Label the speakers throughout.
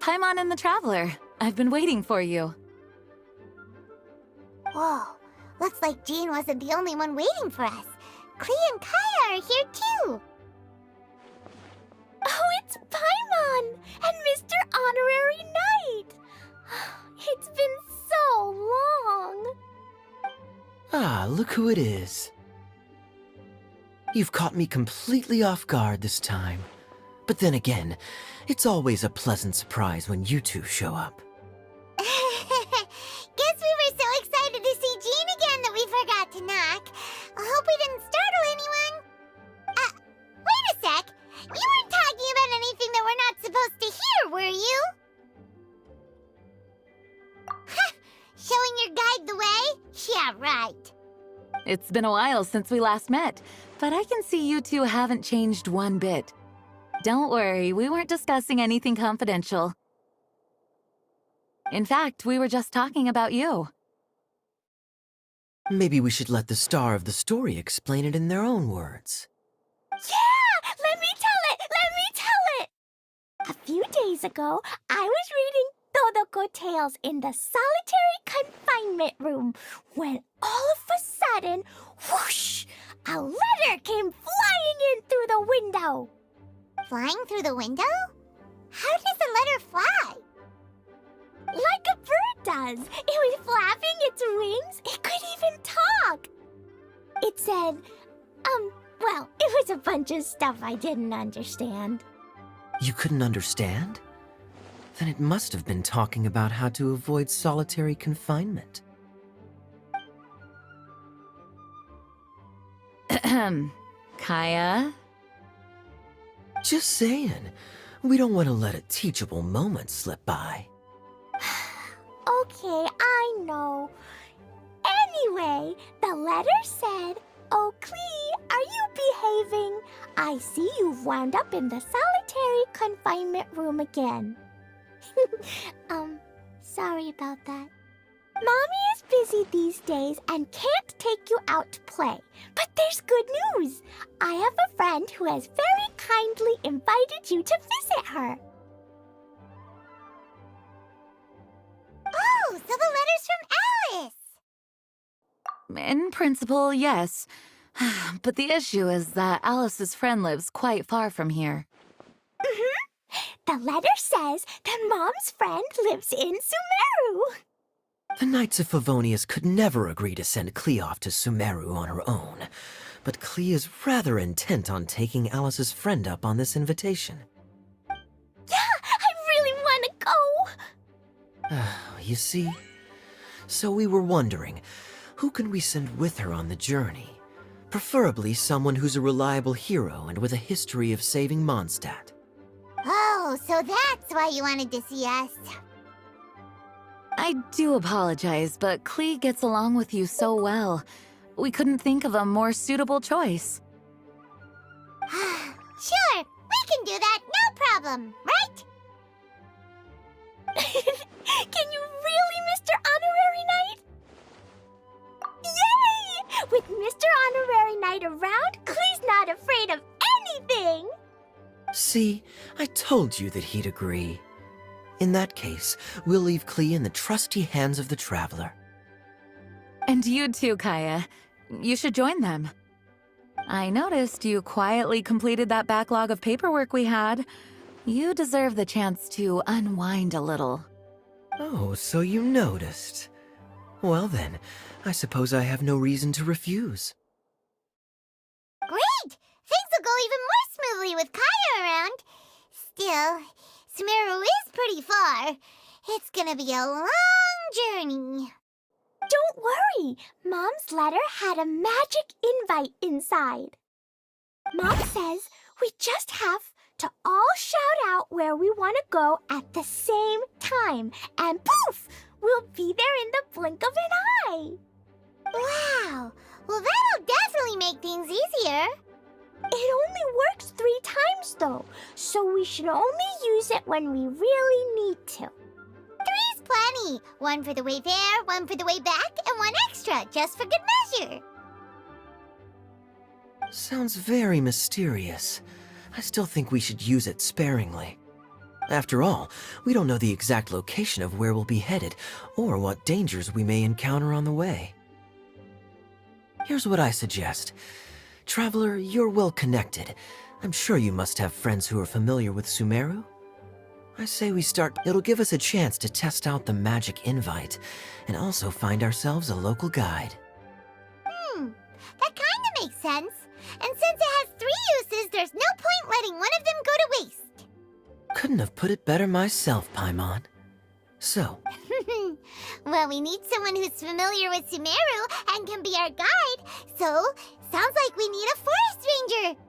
Speaker 1: Paimon and the Traveler. I've been waiting for you.
Speaker 2: Whoa, looks like Jean wasn't the only one waiting for us. Klee and Kaya are here too.
Speaker 3: Oh, it's Paimon and Mr. Honorary Knight. It's been so long.
Speaker 4: Ah, look who it is. You've caught me completely off guard this time. But then again, it's always a pleasant surprise when you two show up.
Speaker 2: Guess we were so excited to see Jean again that we forgot to knock. I hope we didn't startle anyone. Wait a sec. You weren't talking about anything that we're not supposed to hear, were you? Showing your guide the way? Yeah, right.
Speaker 1: It's been a while since we last met, but I can see you two haven't changed one bit. Don't worry, we weren't discussing anything confidential. In fact, we were just talking about you.
Speaker 4: Maybe we should let the star of the story explain it in their own words.
Speaker 3: Yeah! Let me tell it! Let me tell it! A few days ago, I was reading Todoko Tales in the solitary confinement room when all of a sudden, whoosh! A letter came flying in through the window.
Speaker 2: Flying through the window? How does a letter fly?
Speaker 3: Like a bird does. It was flapping its wings. It could even talk. It said, well, it was a bunch of stuff I didn't understand.
Speaker 4: You couldn't understand? Then it must have been talking about how to avoid solitary confinement.
Speaker 1: Kaya?
Speaker 4: Just saying. We don't want to let a teachable moment slip by.
Speaker 3: Okay, I know. Anyway, the letter said, "Oh, Klee, are you behaving? I see you've wound up in the solitary confinement room again." Sorry about that. Mommy is busy these days and can't take you out to play. But there's good news. I have a friend who has very kindly invited you to visit her.
Speaker 2: Oh, so the letter's from Alice!
Speaker 1: In principle, yes. But the issue is that Alice's friend lives quite far from here.
Speaker 3: The letter says that Mom's friend lives in Sumeru.
Speaker 4: The Knights of Favonius could never agree to send Klee off to Sumeru on her own, but Klee is rather intent on taking Alice's friend up on this invitation.
Speaker 3: Yeah, I really want to go.
Speaker 4: You see? So we were wondering, who can we send with her on the journey? Preferably someone who's a reliable hero and with a history of saving Mondstadt.
Speaker 2: Oh, so that's why you wanted to see us.
Speaker 1: I do apologize, but Klee gets along with you so well. We couldn't think of a more suitable choice.
Speaker 2: Sure, we can do that, no problem, right?
Speaker 3: Can you really, Mr. Honorary Knight? Yay! With Mr. Honorary Knight around, Klee's not afraid of anything!
Speaker 4: See, I told you that he'd agree. In that case, we'll leave Klee in the trusty hands of the Traveler.
Speaker 1: And you too, Kaya. You should join them. I noticed you quietly completed that backlog of paperwork we had. You deserve the chance to unwind a little.
Speaker 4: Oh, so you noticed. Well then, I suppose I have no reason to refuse.
Speaker 2: Great! Things will go even more smoothly with Kaya around. Still, Sumeru is pretty far. It's gonna be a long journey.
Speaker 3: Don't worry, Mom's letter had a magic invite inside. Mom says we just have to all shout out where we want to go at the same time, and poof, we'll be there in the blink of an eye.
Speaker 2: Wow! Well, that'll definitely make things easier.
Speaker 3: It only works 3 times, though, so we should only use it when we really need to.
Speaker 2: 3's plenty. 1 for the way there, 1 for the way back, and 1 extra, just for good measure.
Speaker 4: Sounds very mysterious. I still think we should use it sparingly. After all, we don't know the exact location of where we'll be headed, or what dangers we may encounter on the way. Here's what I suggest. Traveler, you're well connected. I'm sure you must have friends who are familiar with Sumeru. I say we start. It'll give us a chance to test out the magic invite, and also find ourselves a local guide.
Speaker 2: That kinda makes sense. And since it has 3 uses, there's no point letting one of them go to waste.
Speaker 4: Couldn't have put it better myself, Paimon. So,
Speaker 2: Well, we need someone who's familiar with Sumeru and can be our guide, so sounds like we need a forest ranger.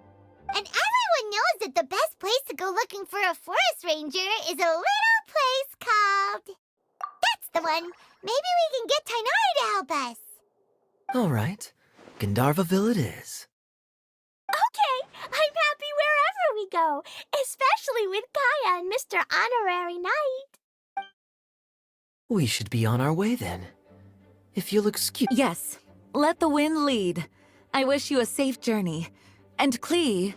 Speaker 2: And everyone knows that the best place to go looking for a forest ranger is a little place called... That's the one! Maybe we can get Tainari to help us.
Speaker 4: all right. Gandharvaville it is.
Speaker 3: Okay, I'm happy wherever we go, especially with Kaya and Mr. Honorary Knight.
Speaker 4: We should be on our way then. If you'll excuse...
Speaker 1: Yes, let the wind lead. I wish you a safe journey. And Klee,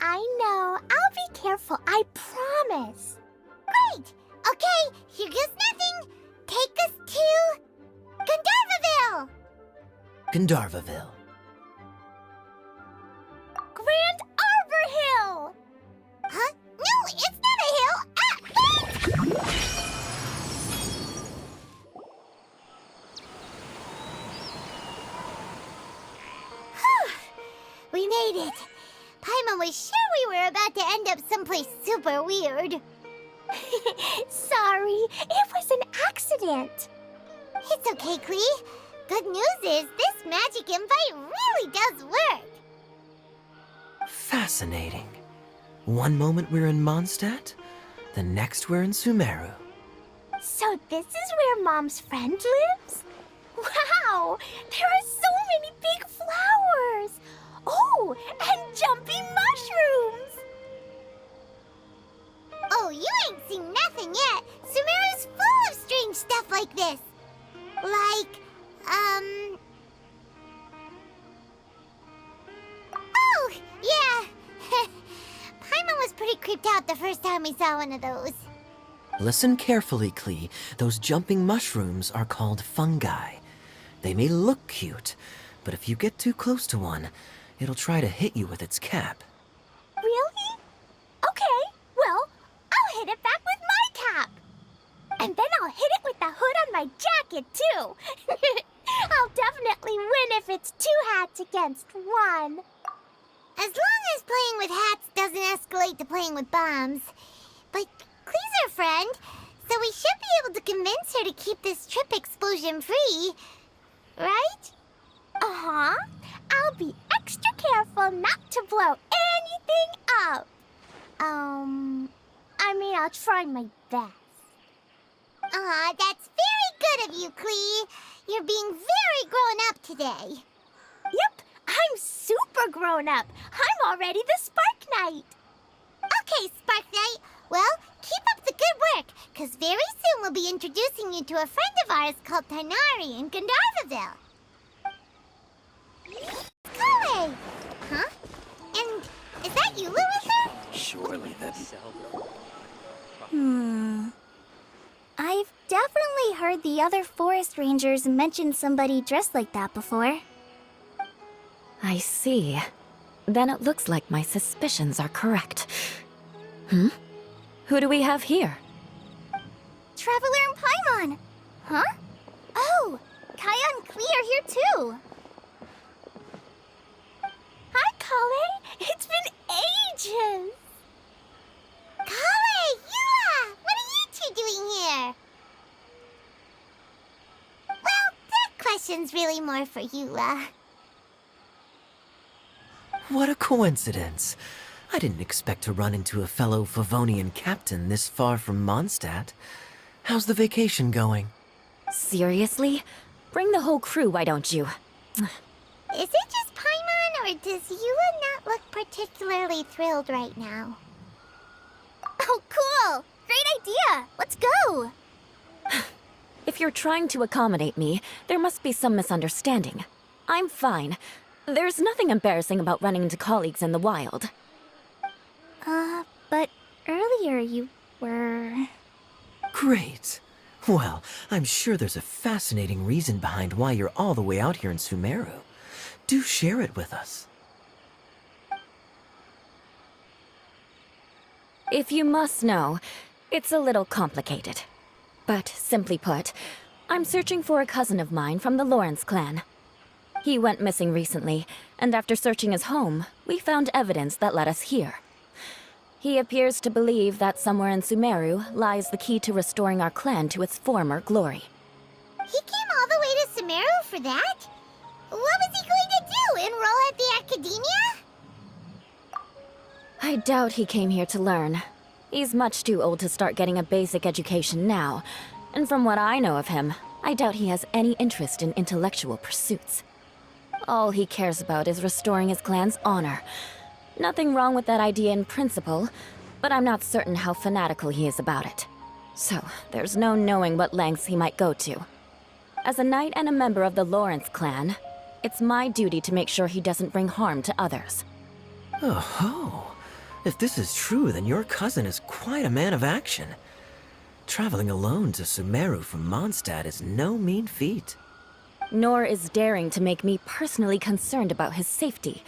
Speaker 3: I know. I'll be careful, I promise.
Speaker 2: Great! Okay, here goes nothing. Take us to... Gandharvaville!
Speaker 4: Gandharvaville.
Speaker 3: Grand Arbor Hill!
Speaker 2: Huh? No, it's not a hill! We made it. Paimon was sure we were about to end up someplace super weird.
Speaker 3: Sorry, it was an accident.
Speaker 2: It's okay, Klee. Good news is this magic invite really does work.
Speaker 4: Fascinating. One moment we're in Mondstadt, the next we're in Sumeru.
Speaker 3: So this is where Mom's friend lives? Wow, there are so many big flowers. Oh, and jumping mushrooms.
Speaker 2: Oh, you ain't seen nothing yet. Sumeru's full of strange stuff like this. Like, Oh, yeah. Paimon was pretty creeped out the first time we saw one of those.
Speaker 4: Listen carefully, Klee. Those jumping mushrooms are called fungi. They may look cute, but if you get too close to one, it'll try to hit you with its cap.
Speaker 3: Really? Okay, well, I'll hit it back with my cap. And then I'll hit it with the hood on my jacket, too. I'll definitely win if it's 2 hats against 1.
Speaker 2: As long as playing with hats doesn't escalate to playing with bombs. But Klee's our friend, so we should be able to convince her to keep this trip explosion-free. Right?
Speaker 3: Uh-huh. I'll be extra careful not to blow anything up. I'll try my best.
Speaker 2: Aw, that's very good of you, Klee. You're being very grown up today.
Speaker 3: Yep, I'm super grown up. I'm already the Spark Knight.
Speaker 2: Okay, Spark Knight. Well, keep up the good work, because very soon we'll be introducing you to a friend of ours called Tainari in Gandharvaville. Kale! Huh? And is that Yula with her?
Speaker 5: Surely that...
Speaker 6: I've definitely heard the other forest rangers mention somebody dressed like that before.
Speaker 1: I see. Then it looks like my suspicions are correct. Who do we have here?
Speaker 6: Traveler and Paimon! Huh? Oh, Kaya and Klee are here too!
Speaker 3: Hi, Kale. It's been ages.
Speaker 2: Kale! Yula! What are you two doing here? Well, that question's really more for Yula.
Speaker 4: What a coincidence. I didn't expect to run into a fellow Favonian captain this far from Mondstadt. How's the vacation going?
Speaker 1: Seriously? Bring the whole crew, why don't you?
Speaker 2: Is it just Paimon, or does Yula not look particularly thrilled right now?
Speaker 6: Oh, cool! Great idea! Let's go!
Speaker 1: If you're trying to accommodate me, there must be some misunderstanding. I'm fine. There's nothing embarrassing about running into colleagues in the wild.
Speaker 6: But earlier you were...
Speaker 4: Great. Well, I'm sure there's a fascinating reason behind why you're all the way out here in Sumeru. Do share it with us.
Speaker 5: If you must know, it's a little complicated. But simply put, I'm searching for a cousin of mine from the Lawrence clan. He went missing recently, and after searching his home, we found evidence that led us here. He appears to believe that somewhere in Sumeru lies the key to restoring our clan to its former glory.
Speaker 2: He came all the way to Sumeru for that? What was he going to do, enroll at the academia?
Speaker 5: I doubt he came here to learn. He's much too old to start getting a basic education now, and from what I know of him, I doubt he has any interest in intellectual pursuits. All he cares about is restoring his clan's honor. Nothing wrong with that idea in principle, but I'm not certain how fanatical he is about it. So, there's no knowing what lengths he might go to. As a knight and a member of the Lawrence clan, it's my duty to make sure he doesn't bring harm to others.
Speaker 4: Oh-ho. If this is true, then your cousin is quite a man of action. Traveling alone to Sumeru from Mondstadt is no mean feat.
Speaker 5: Nor is daring to make me personally concerned about his safety.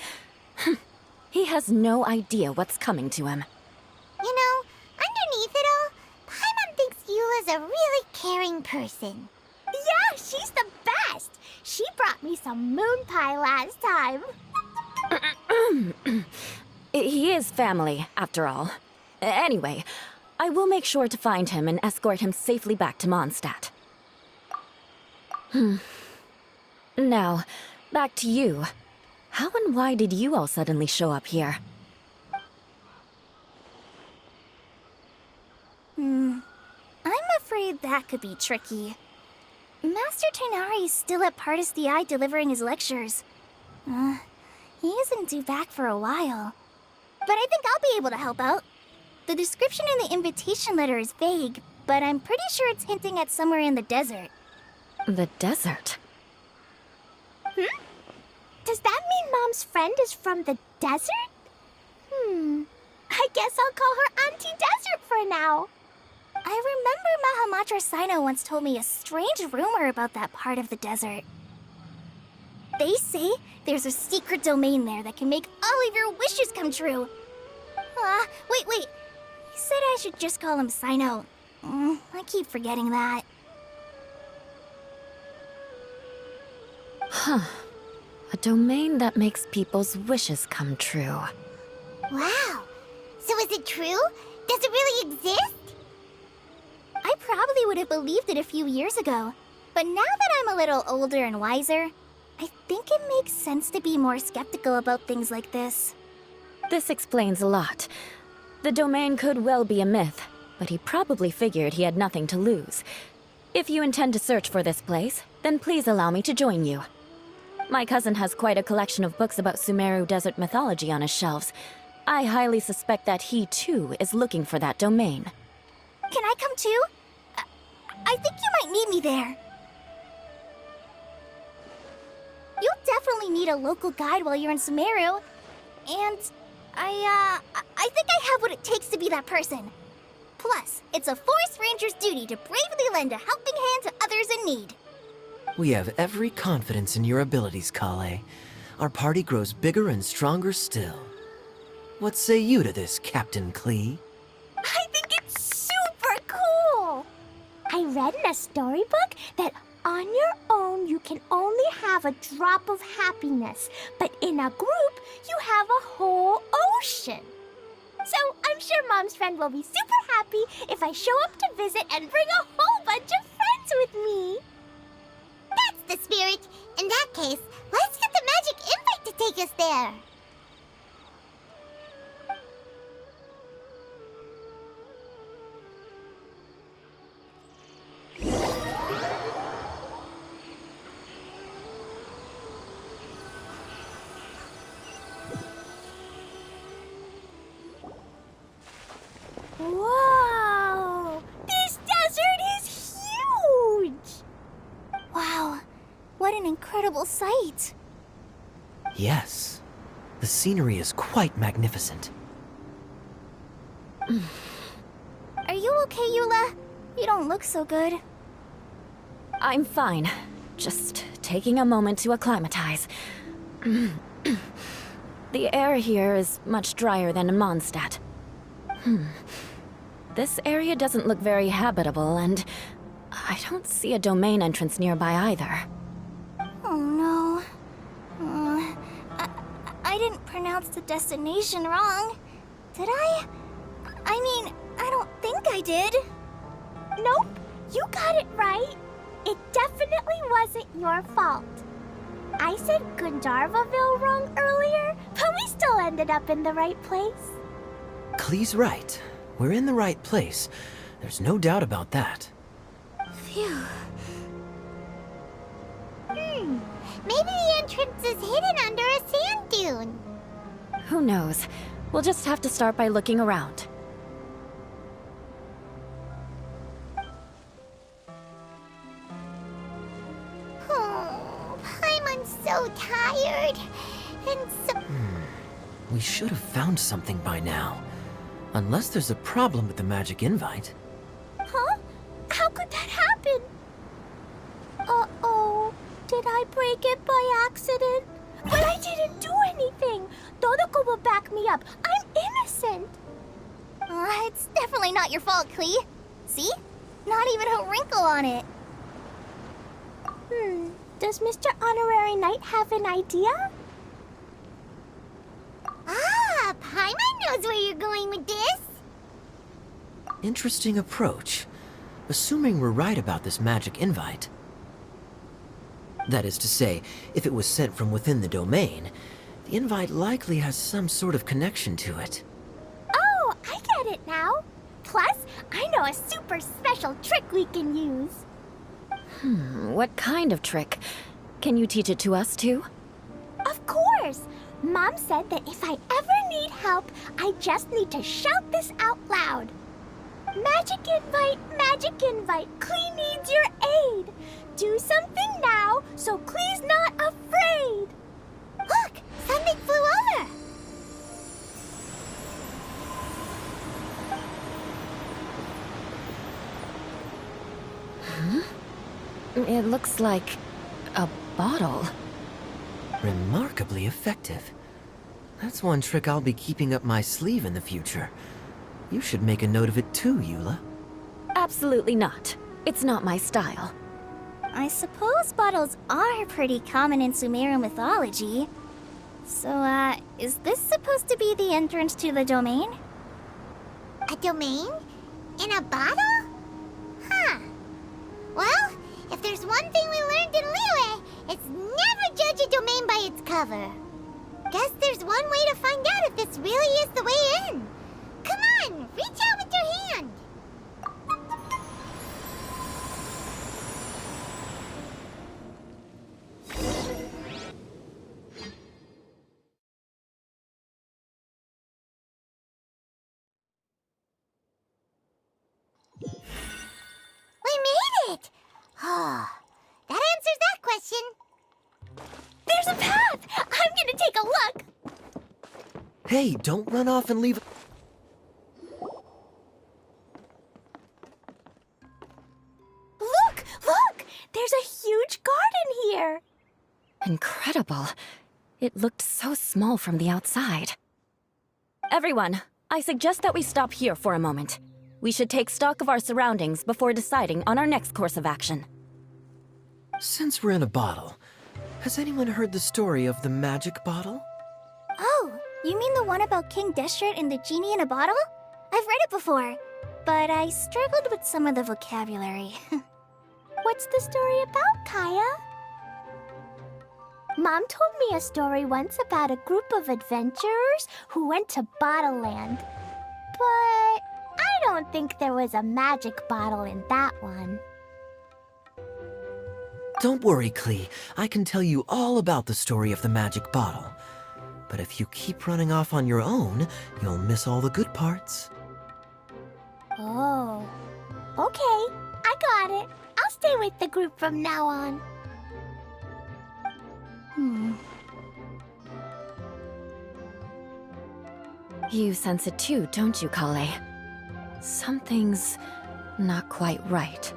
Speaker 5: He has no idea what's coming to him.
Speaker 2: You know, underneath it all, Paimon thinks Eula's a really caring person.
Speaker 3: Yeah, she's the best! She brought me some moon pie last time.
Speaker 5: He is family, after all. Anyway, I will make sure to find him and escort him safely back to Mondstadt. Now, back to you. How and why did you all suddenly show up here?
Speaker 6: I'm afraid that could be tricky. Master Tighnari is still at Partis the Eye delivering his lectures. He isn't due back for a while. But I think I'll be able to help out. The description in the invitation letter is vague, but I'm pretty sure it's hinting at somewhere in the desert.
Speaker 5: The desert?
Speaker 3: Does that mean Mom's friend is from the desert? I guess I'll call her Auntie Desert for now.
Speaker 6: I remember Mahamatra Sino once told me a strange rumor about that part of the desert. They say there's a secret domain there that can make all of your wishes come true. Wait. He said I should just call him Sino. I keep forgetting that.
Speaker 5: A domain that makes people's wishes come true.
Speaker 2: Wow. So is it true? Does it really exist?
Speaker 6: I probably would have believed it a few years ago. But now that I'm a little older and wiser, I think it makes sense to be more skeptical about things like this.
Speaker 5: This explains a lot. The domain could well be a myth, but he probably figured he had nothing to lose. If you intend to search for this place, then please allow me to join you. My cousin has quite a collection of books about Sumeru desert mythology on his shelves. I highly suspect that he, too, is looking for that domain.
Speaker 6: Can I come too? I think you might need me there. You'll definitely need a local guide while you're in Sumeru. And I think I have what it takes to be that person. Plus, it's a forest ranger's duty to bravely lend a helping hand to others in need.
Speaker 4: We have every confidence in your abilities, Kale. Our party grows bigger and stronger still. What say you to this, Captain Klee?
Speaker 3: I think it's super cool! I read in a storybook that on your own you can only have a drop of happiness, but in a group you have a whole ocean. So I'm sure Mom's friend will be super happy if I show up to visit and bring a whole bunch of friends with me.
Speaker 2: That's the spirit. In that case, let's get the magic invite to take us there.
Speaker 3: Whoa! This desert is huge!
Speaker 6: Wow, what an incredible sight.
Speaker 4: Yes. The scenery is quite magnificent.
Speaker 6: Are you okay, Eula? You don't look so good.
Speaker 5: I'm fine. Just taking a moment to acclimatize. The air here is much drier than in Mondstadt. This area doesn't look very habitable, and I don't see a domain entrance nearby either.
Speaker 6: Oh no. I didn't pronounce the destination wrong. Did I? I mean, I don't think I did.
Speaker 3: Nope, you got it right. It definitely wasn't your fault. I said Gundarvaville wrong earlier, but we still ended up in the right place.
Speaker 4: Klee's right. We're in the right place. There's no doubt about that.
Speaker 6: Phew.
Speaker 2: Maybe the entrance is hidden under a sand dune.
Speaker 5: Who knows? We'll just have to start by looking around.
Speaker 2: Oh, Paimon's so tired. And so...
Speaker 4: We should have found something by now. Unless there's a problem with the magic invite.
Speaker 3: Huh? How could that happen? Uh-oh. Did I break it by accident? But I didn't do anything. Todoko will back me up. I'm innocent.
Speaker 6: It's definitely not your fault, Klee. See? Not even a wrinkle on it.
Speaker 3: Does Mr. Honorary Knight have an idea?
Speaker 2: Ah, Paimon knows where you're going with this.
Speaker 4: Interesting approach. Assuming we're right about this magic invite. That is to say, if it was sent from within the domain, the invite likely has some sort of connection to it.
Speaker 3: Oh, I get it now. Plus, I know a super special trick we can use.
Speaker 5: What kind of trick? Can you teach it to us too?
Speaker 3: Of course! Mom said that if I ever need help, I just need to shout this out loud. Magic invite, Klee needs your aid. Do something now so Klee's not afraid.
Speaker 2: Look, something flew over.
Speaker 5: It looks like a bottle.
Speaker 4: Remarkably effective. That's one trick I'll be keeping up my sleeve in the future. You should make a note of it too, Eula.
Speaker 5: Absolutely not. It's not my style.
Speaker 6: I suppose bottles are pretty common in Sumerian mythology. So, is this supposed to be the entrance to the domain?
Speaker 2: A domain? In a bottle? Huh. Well, if there's one thing we learned in Liyue, it's never judge a domain by its cover. Guess there's one way to find out if this really is the way in. Come on, reach out with your hand. We made it! Oh, that answers that question.
Speaker 3: There's a path! I'm gonna take a look!
Speaker 4: Hey, don't run off and leave...
Speaker 3: Look! There's a huge garden here!
Speaker 5: Incredible. It looked so small from the outside. Everyone, I suggest that we stop here for a moment. We should take stock of our surroundings before deciding on our next course of action.
Speaker 4: Since we're in a bottle, has anyone heard the story of the magic bottle?
Speaker 6: Oh, you mean the one about King Deshret and the genie in a bottle? I've read it before, but I struggled with some of the vocabulary.
Speaker 3: What's the story about, Kaya? Mom told me a story once about a group of adventurers who went to Bottle Land. But I don't think there was a magic bottle in that one.
Speaker 4: Don't worry, Klee. I can tell you all about the story of the magic bottle. But if you keep running off on your own, you'll miss all the good parts.
Speaker 3: Oh. Okay, I got it. I'll stay with the group from now on.
Speaker 5: You sense it too, don't you, Kale? something's not quite right.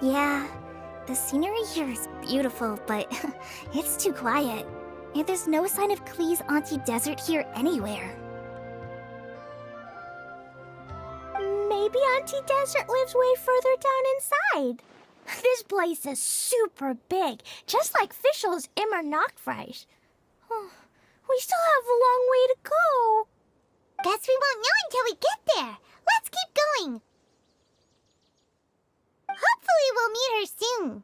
Speaker 6: Yeah, the scenery here is beautiful, but it's too quiet. And there's no sign of Klee's Auntie Desert here anywhere.
Speaker 3: Maybe Auntie Desert lives way further down inside. This place is super big, just like Fischl's Immer Nachtreich. We still have a long way to go.
Speaker 2: Guess we won't know until we get there. Let's keep going. Hopefully we'll meet her soon.